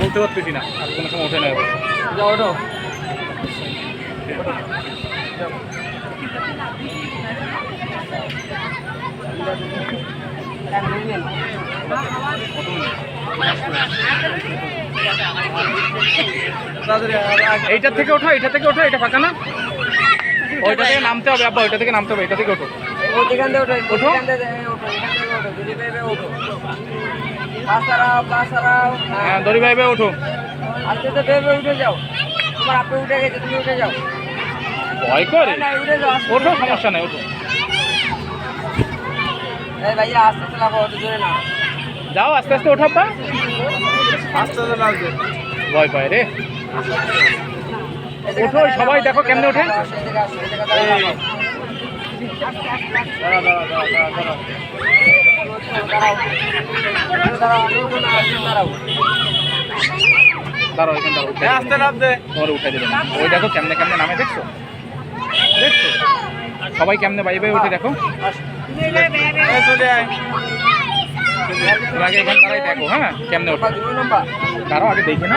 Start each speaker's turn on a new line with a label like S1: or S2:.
S1: বলতে পারতেছি না, আর কোনো সময় ওঠে না।
S2: যাও ওঠো।
S1: এইটা থেকে ওঠো, এটা থেকে ওঠো, এটা ফাঁকা না, ওইটা থেকে নামতে হবে আব্বা, ওইটা থেকে নামতে হবে, এটা থেকে ওঠো।
S2: ওইখান থেকে ওঠো,
S1: ওঠো।
S2: এখান থেকে ওঠো, এখান থেকে ওঠো, যদি পেবে ওঠো। পাশারাও।
S1: হ্যাঁ দড়ি ভাইবে ওঠো।
S2: আজকে তো পেবে উঠে যাও, তোমার আপে উঠে গেছে, তুমি উঠে যাও।
S1: ভয় করে
S2: না, উঠে যাও,
S1: ওঠো, সমস্যা নেই, ওঠো।
S2: এই ভাইয়া আস্তে আস্তে লাফাও, অত জোরে না।
S1: যাও আস্তে আস্তে ওঠো আব্বা।
S2: আস্তে আস্তে লাগবে।
S1: ভয় পায় রে। ওঠো, সবাই দেখো কেমনে ওঠে। দাঁড়াও, এখানে দাঁড়াও,
S2: আস্তে নামবে।
S1: তোমার উঠে দেবে। ওই দেখো কেমনে কেমনে নামে, দেখছো দেখছো সবাই কেমনে বাইবে উঠে, দেখো।
S2: চলে আয়।
S1: তুমি আগে এখানে দাঁড়াই দেখো, হ্যাঁ কেমনে ওঠে। দাঁড়াও আগে দেখে না।